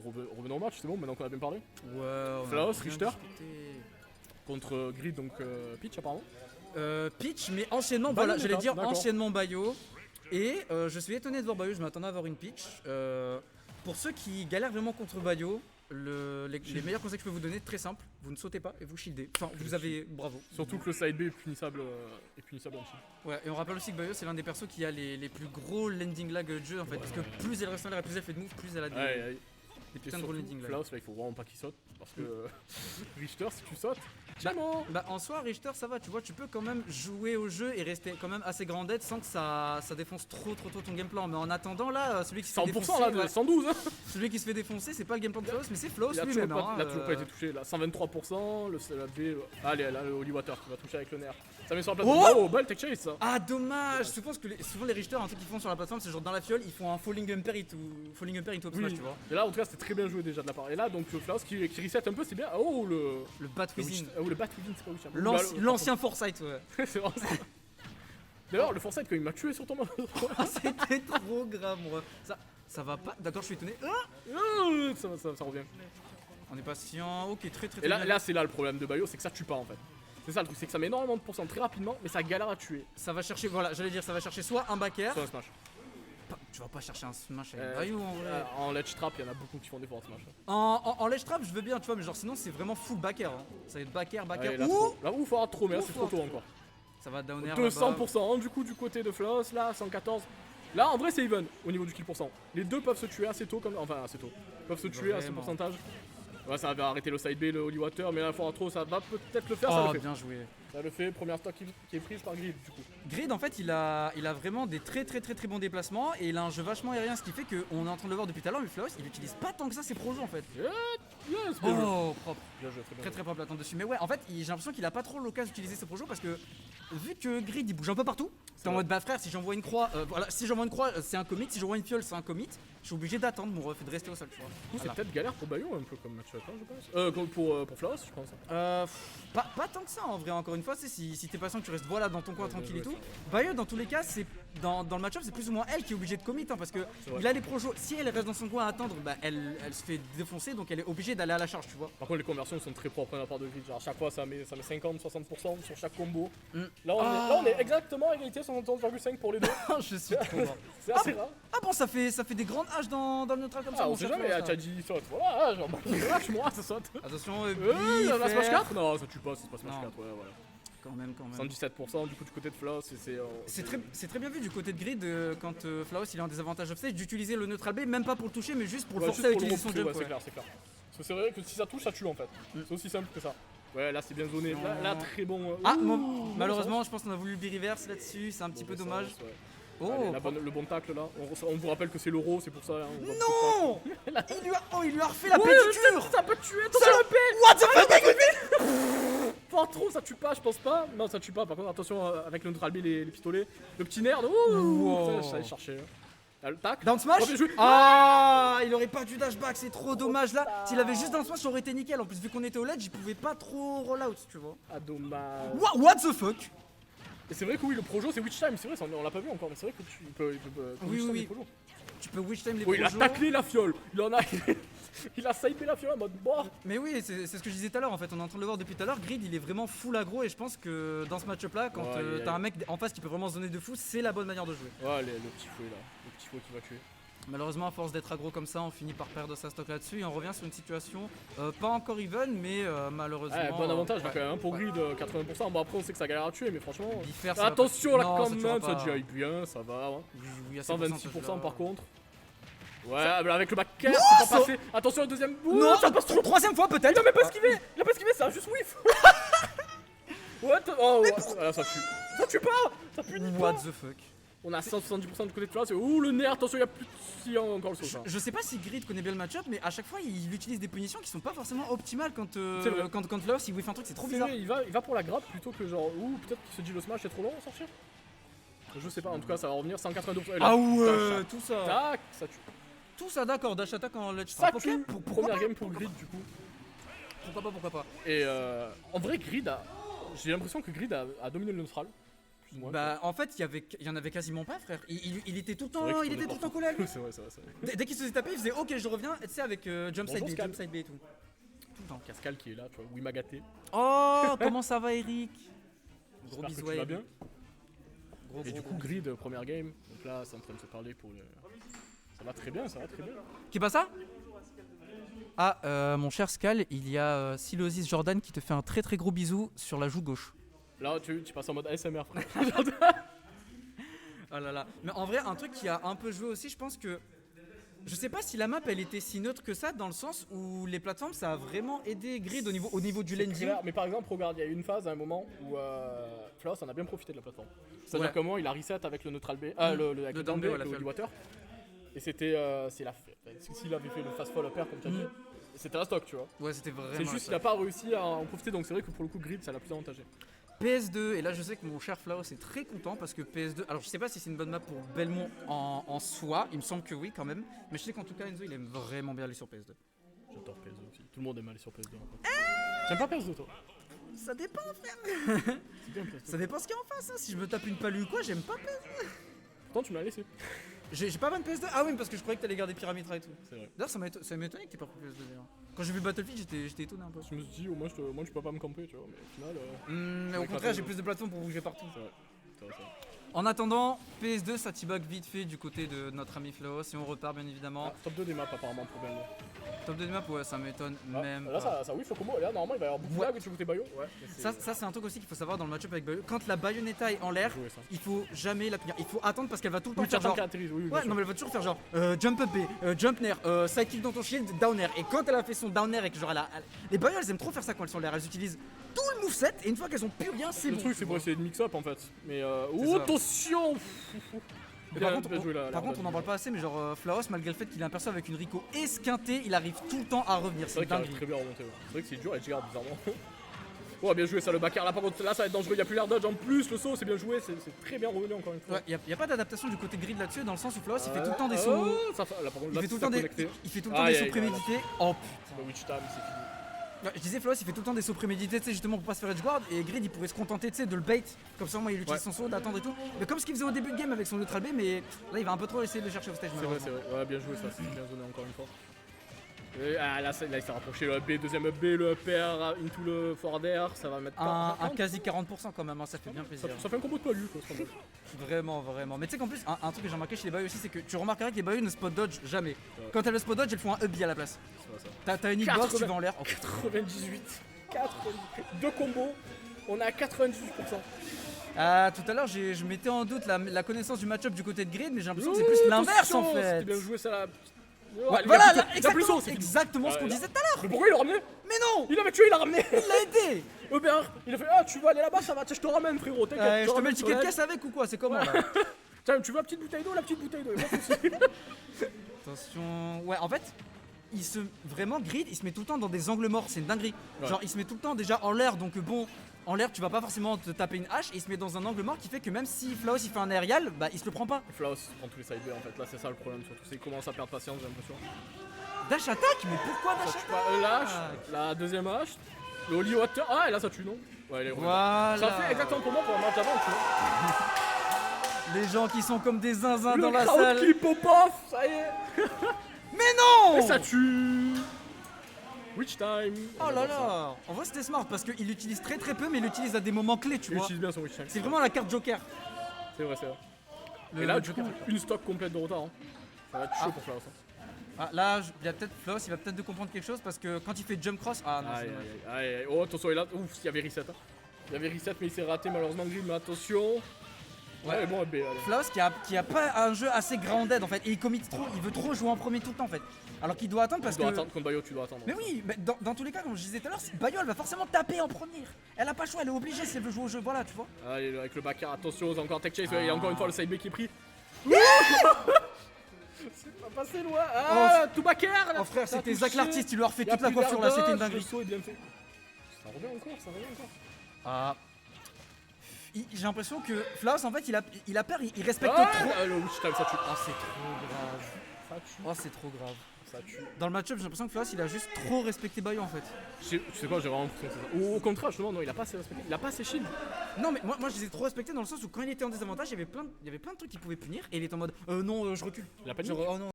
revenons au match, c'est bon, maintenant qu'on a bien parlé. Ouais, Flaos, Richter. Contre Grid, donc Peach apparemment. Peach, mais anciennement, Bayo, voilà, j'allais dire d'accord. anciennement Bayo. Et je suis étonné de voir Bayo, je m'attendais à avoir une Peach. Pour ceux qui galèrent vraiment contre Bayo, les meilleurs conseils que je peux vous donner, très simple, vous ne sautez pas et vous shieldez. Enfin, vous avez, bravo. Surtout que le side B est punissable en shield. Ouais, et on rappelle aussi que Bayo, c'est l'un des persos qui a les plus gros landing lag de jeu en fait. Parce que plus elle reste en l'air et plus elle fait de move, plus elle a des putains de gros landing lag. Flaos, là, il faut vraiment pas qu'il saute. Parce que Richter, si tu sautes, Bah en soi Richter ça va, tu vois, tu peux quand même jouer au jeu et rester quand même assez grandette sans que ça défonce trop ton game plan. Mais en attendant là, celui qui se fait 100% défoncer, là, de 112 hein. celui qui se fait défoncer, c'est pas le game plan de Flaos mais c'est Flaos Il a lui-même. toujours pas été touché là, 123%, la V, allez là le Holy Water qui va toucher avec le nerf. Ça met sur la plateforme, oh belle tech chase ça. Ah dommage, je pense que souvent les Richter, un truc qu'ils font sur la plateforme, c'est genre dans la fiole, ils font un falling jumper into up smash, tu vois. Et là en tout cas c'était très bien joué déjà de la part. Et là donc Flaos qui reset un peu, c'est bien. Oh le bat within. Le bat within, c'est pas Witch. L'ancien Foresight, ouais. C'est vrai ça. D'ailleurs le Foresight quand il m'a tué sur ton mode. C'était trop grave moi. Ça va pas, d'accord je suis étonné. Ça revient. On est patient, ok très Et là c'est là le problème de Bayo, c'est que ça tue pas en fait. C'est ça le truc, c'est que ça met énormément de pourcents très rapidement, mais ça galère à tuer. Ça va chercher, voilà, j'allais dire, ça va chercher soit un back air, soit un smash. Tu vas pas chercher un smash avec Bayo en vrai. En ledge trap, il y en a beaucoup qui font des forts smash. En ledge trap, je veux bien, tu vois, mais genre sinon c'est vraiment full back air. Ça va être back air. Là où il faudra trop, mais là c'est trop tôt encore. Ça va down air. 200% du coup du côté de Flaos, là 114. Là en vrai c'est even au niveau du kill pourcent. Les deux peuvent se tuer assez tôt, enfin assez tôt. Peuvent se tuer à ce pourcentage. Ouais, ça va arrêter le side B, le Holy Water, mais là il faudra trop, ça va peut-être le faire, ça le fait. Bien joué. Ça le fait, première stock qui est prise par Grid du coup. Grid en fait il a vraiment des très bons déplacements et il a un jeu vachement aérien, ce qui fait qu'on est en train de le voir depuis tout à l'heure, mais Flaos il utilise pas tant que ça ses projets en fait. Propre. Bien joué, très propre l'attente dessus. Mais ouais en fait j'ai l'impression qu'il a pas trop l'occasion d'utiliser ses projets parce que vu que Grid il bouge un peu partout, c'est en mode bah frère si j'envoie une croix, voilà, si j'envoie une croix c'est un commit, si j'envoie une fiole c'est un commit, je suis obligé d'attendre mon ref et de rester au sol tu vois. Du coup c'est peut-être galère pour Bayo un peu comme match-up je pense. Pour Flaos je pense. Pas tant que ça en vrai, encore une fois, c'est si t'es patient que tu restes voilà dans ton coin tranquille et tout. Bayo dans tous les cas c'est dans le match-up c'est plus ou moins elle qui est obligée de commit parce que il a les projos, si elle reste dans son coin à attendre, bah elle se fait défoncer donc elle est obligée d'aller à la charge tu vois. Par contre les conversions sont très propres de la part de Grid, genre à chaque fois ça met 50-60% sur chaque combo. Là on est exactement à égalité 71,5 pour les deux. Je suis trop mort. C'est assez rare. Ah bon ça fait des grandes haches dans le neutral comme ça. Ah on sait jamais, tu as dit saute, voilà genre moi ça saute. Attention la Smash 4 non ça tue pas, c'est pas Smash 4 ouais voilà. Quand même. 117% du coup du côté de Flaos c'est très bien vu du côté de Grid quand Flaos il est en désavantage offstage d'utiliser le neutral B, même pas pour le toucher mais juste pour le forcer à utiliser son jump. C'est clair. Parce que c'est vrai que si ça touche ça tue en fait. C'est aussi simple que ça. Ouais là c'est bien zoné, là très bon. Malheureusement je pense qu'on a voulu le B-reverse là-dessus, c'est un petit peu dommage. Allez, le bon tacle là, on vous rappelle que c'est l'euro, c'est pour ça. Non il lui a refait la pédicure. Ça peut tuer, What the fuck. Pas trop, ça tue pas, je pense pas. Non, ça tue pas. Par contre, attention avec le neutral B, les pistolets. Le petit nerd. J'allais chercher. Là, le tac. Down smash. Il aurait pas dû dashback, c'est trop dommage là. S'il avait juste down smash, ça aurait été nickel. En plus, vu qu'on était au ledge, il pouvait pas trop roll out, tu vois. Ah, dommage. What the fuck. Et c'est vrai que oui, le projo c'est Witch Time, c'est vrai, on l'a pas vu encore, mais c'est vrai que tu peux oui. Tu peux Witch Time les projos. Il a taclé la fiole. Il a sipé la fiole en mode boah. Mais oui, c'est ce que je disais tout à l'heure en fait, on est en train de le voir depuis tout à l'heure. Grid il est vraiment full aggro et je pense que dans ce match-up là, quand t'as un mec en face qui peut vraiment zoner de fou, c'est la bonne manière de jouer. Ouais, le petit fouet là, le petit fouet qui va tuer. Malheureusement, à force d'être aggro comme ça, on finit par perdre sa stock là-dessus et on revient sur une situation pas encore even, mais malheureusement. Bon avantage là, quand même pour Grid, 80%. Bon, après, on sait que ça galère à tuer, mais franchement. Attention là, quand même, ça GI bien, ça va. 126% par contre. Ouais, avec le back air, c'est pas passé. Attention, le deuxième bout. Non, ça passe trop, troisième fois peut-être. Il a même pas esquivé, ça a juste whiff. What? Là, ça tue. Ça tue pas. Ça punit pas. What the fuck. On a 170% du côté de Flaos. Ouh, le nerf, attention, il y a plus de si encore le saut. Je sais pas si Grid connaît bien le match-up, mais à chaque fois il utilise des punitions qui sont pas forcément optimales quand Flaos il whiff un truc, c'est trop bizarre. Il va pour la grappe plutôt que genre. Ouh, peut-être qu'il se dit le smash est trop long à sortir. Je sais pas, en tout cas, ça va revenir 182%. Ah ouais, tout ça. Tac, ça tue. Tout ça, d'accord, dash attack en ledge. Ça tue. Première game pour Grid du coup. Pourquoi pas. Et en vrai, Grid a. J'ai l'impression que Grid a dominé le neutral. plus ou moins. Bah en fait il y en avait quasiment pas frère. Il était tout le C'est vrai temps, qu'il il était tout tournait le temps collé à lui. c'est vrai, c'est vrai. Dès qu'il se faisait taper, il faisait ok je reviens, tu sais avec jump side Bonjour, B, Scal. jump side B et tout. Tout le temps. Cascal qui est là, tu vois, oui Magaté. Oh comment ça va Eric? Gros J'espère que bisous tu à vas Eric. bien. Gros, Et du gros, coup, gros. Grid, première game. Donc là, c'est en train de se parler pour le. Ça va très bien, ça va très bien. Qui passe ça? Ah mon cher Scal, il y a Silosis Jordan qui te fait un très très gros bisou sur la joue gauche. Là, tu passes en mode ASMR, frère. Ah là là. Mais en vrai, un truc qui a un peu joué aussi, je pense que. Je sais pas si la map elle était si neutre que ça, dans le sens où les plateformes ça a vraiment aidé Grid au niveau du C'est landing. clair, mais par exemple, regarde, il y a eu une phase à un moment où Floss en a bien profité de la plateforme. C'est-à-dire Ouais. qu'à un moment, il a reset avec le neutral B, avec Le le down down B, B, ouais, avec la le fiole. holy water. Et c'était. S'il avait fait le fast fall up air, comme tu as dit, c'était la stock, tu vois. Ouais, c'était vraiment. C'est juste qu'il a pas réussi à en profiter, donc c'est vrai que pour le coup, Grid, ça l'a plus avantagé. PS2, et là je sais que mon cher Flaos est très content parce que PS2. Alors je sais pas si c'est une bonne map pour Belmont en soi, il me semble que oui quand même. Mais je sais qu'en tout cas Enzo il aime vraiment bien aller sur PS2. J'adore PS2 aussi. Tout le monde aime aller sur PS2. J'aime pas PS2, toi. Ça dépend frère. C'est bien PS2. Ça dépend ce qu'il y a en face. Hein. Si je me tape une palue ou quoi, j'aime pas PS2. Pourtant, tu me l'as laissé. J'ai pas ban PS2. Ah oui, parce que je croyais que t'allais garder Pyramitra et tout. C'est vrai. D'ailleurs, ça m'a étonné que t'aies pas pris PS2 d'ailleurs. Quand j'ai vu Battlefield, j'étais étonné un peu. Je me suis dit, au moins, je peux pas me camper, tu vois. Mais au final, Mais au Ouais, contraire, quand j'ai même. plus de plateformes pour bouger partout. c'est vrai. C'est vrai, c'est vrai. En attendant, PS2, ça t-bug vite fait du côté de notre ami Flaos. Et on repart bien évidemment. Ah, top 2 des maps, apparemment, pour Belmo. Top 2 de map, ouais, ça m'étonne Ah, même là, pas. ça whiff au combo. Là, normalement, il va y avoir beaucoup de Ouais. lag sur le côté Bayo. Ouais. mais Ça c'est un truc aussi qu'il faut savoir dans le match-up avec Bayo. Quand la Bayonetta est en l'air, jouer, ça. il faut jamais la punir. Il faut attendre parce qu'elle va tout le temps Oui, faire t'attends genre. qu'elle atterrisse, oui, oui, bien Ouais, sûr. non, mais elle va toujours faire genre jump up B, jump nair, sidekick dans ton shield, down air. Et quand elle a fait son down air et que genre les Bayo elles aiment trop faire ça quand elles sont en l'air. Elles utilisent tout le moveset et une fois qu'elles ont plus rien, c'est Le bon. truc, c'est pour essayer de mix-up en fait. Mais C'est ça. attention. Mais par contre, Bien joué, là, on n'en parle pas assez, mais genre Flaos, malgré le fait qu'il est un perso avec une Rico esquintée, il arrive tout le temps à revenir. C'est C'est vrai qu'il arrive dingue. très bien à remonter. Ouais. C'est vrai que c'est dur à Edgeguard bizarrement. Oh, bien joué ça le backer là par contre là ça va être dangereux, il y a plus l'air dodge en plus, le saut c'est bien joué, c'est très bien revenu encore une fois. Ouais, y a pas d'adaptation du côté grid là-dessus, dans le sens où Flaos il fait tout le temps des sauts. Ça, là, par contre, Il là, fait tout le ça temps des, connecté. il fait tout le temps des sauts prémédités. Oh putain. Le witch time c'est fini. Ouais, je disais Flaos il fait tout le temps des sauts prémédités, tu sais, justement pour pas se faire edgeguard, et Grid il pourrait se contenter, tu sais, de le bait, comme ça moi il utilise son saut, d'attendre et tout. Mais comme ce qu'il faisait au début de game avec son neutral B, mais là il va un peu trop essayer de le chercher au stage. C'est vrai, c'est vrai. Ouais, bien joué ça, c'est bien zoné encore une fois. Et, là, il s'est rapproché le B, deuxième B, le pair into le forward, ça va mettre Un 40. quasi 40% quand même, hein, ça fait bien plaisir. Ça fait un combo de palus quoi. Vraiment, vraiment. Mais tu sais qu'en plus, un truc que j'ai remarqué chez les Bayo aussi, c'est que tu remarqueras que les Bayo ne spot dodge jamais. Ouais. Quand elles le spot dodge, elles font un up à la place. C'est vrai ça. T'as une hitbox, 80. tu vas en l'air. Oh. 98, 2 combos, on est à 98%. Ah, tout à l'heure, je mettais en doute la connaissance du match-up du côté de Grid, mais j'ai l'impression que c'est plus l'inverse en Attention, fait. C'était bien joué ça là. Ouais, voilà, là, il a plus exactement, haut, c'est fini. exactement ce qu'on Ouais, là. disait tout à l'heure. Mais pourquoi il l'a ramené? Mais non, Il avait tué, il l'a ramené. il l'a aidé. Aubert, il a fait ah tu vas aller là-bas, ça va, tiens, je te ramène frérot, t'inquiète. Je te mets ramène le sur ticket de l'aide. caisse avec ou quoi? C'est comment là? Tiens, tu veux la petite bouteille d'eau, la petite bouteille d'eau, y a pas de souci. Attention. Ouais, en fait, vraiment, Grid, il se met tout le temps dans des angles morts, c'est une dinguerie. Ouais. Genre, il se met tout le temps déjà en l'air, donc bon, en l'air, tu vas pas forcément te taper une hache, et il se met dans un angle mort qui fait que même si Flaos il fait un aérial, bah il se le prend pas. Flaos prend tous les side B en fait, là c'est ça le problème surtout, c'est qu'il commence à perdre patience j'ai l'impression. Dash attaque, mais pourquoi dash Ça tue attaque? pas, lâche, la deuxième hache, le holy water, ah et là ça tue non? Ouais il est revenu. Voilà. Ça fait exactement pour moi pour un match avant tu vois. Les gens qui sont comme des zinzins dans Le la crowd salle. qui pop off, ça y est. Mais non! Et ça tue. Witch time. Oh là là! En vrai, c'était smart parce qu'il l'utilise très très peu, mais il l'utilise à des moments clés, tu Il vois. utilise bien son witch time. C'est vraiment la carte Joker. C'est vrai, c'est vrai. Le Et là, du Joker. coup, une stock complète de retard. Hein. Ça va être chaud pour Flaos. Hein. Ah, là, il y a peut-être Flaos, il va peut-être de comprendre quelque chose parce que quand il fait jump cross. Ah non, c'est Aïe, dommage. aïe, aïe, aïe. Oh, attention, il a. Ouf, il y avait reset. Hein. Il y avait reset, mais il s'est raté malheureusement Grid. Mais attention. Ouais, bon, B, allez. Flaos qui a pas un jeu assez grounded en fait, et il commit trop, il veut trop jouer en premier tout le temps en fait. Alors qu'il doit attendre parce Tu dois que. attendre contre Bayo, tu dois attendre. Mais oui, mais dans tous les cas, comme je disais tout à l'heure, Bayo elle va forcément taper en premier. Elle a pas le choix, elle est obligée si elle veut jouer au jeu, voilà, tu vois. Allez, avec le backer, attention, c'est encore tech chase. Il y a encore une fois le side B qui est pris. C'est pas passé loin. Ah, tout backer là. Oh frère, Ça a c'était touché. Zach l'artiste, il lui a refait Y a toute la plus coiffure là, c'était une d'ardage, dinguerie. Le saut est bien fait. Ça revient encore, ça revient encore. Ah. J'ai l'impression que Flaos en fait il a peur, il respecte Ah, trop. le witch time, ça tue. Oh c'est trop grave. Ça tue. Oh c'est trop grave. Ça tue. Dans le match-up, j'ai l'impression que Floss il a juste trop respecté Bayo en fait. Tu sais quoi, j'ai vraiment l'impression que c'est ça. Ou au contraire, justement, non, il a pas assez respecté. Il a pas assez shield. Non mais moi je les ai trop respectés dans le sens où quand il était en désavantage, il y avait plein de trucs qu'il pouvait punir et il était en mode non je recule. Il a pas de Genre, oh non.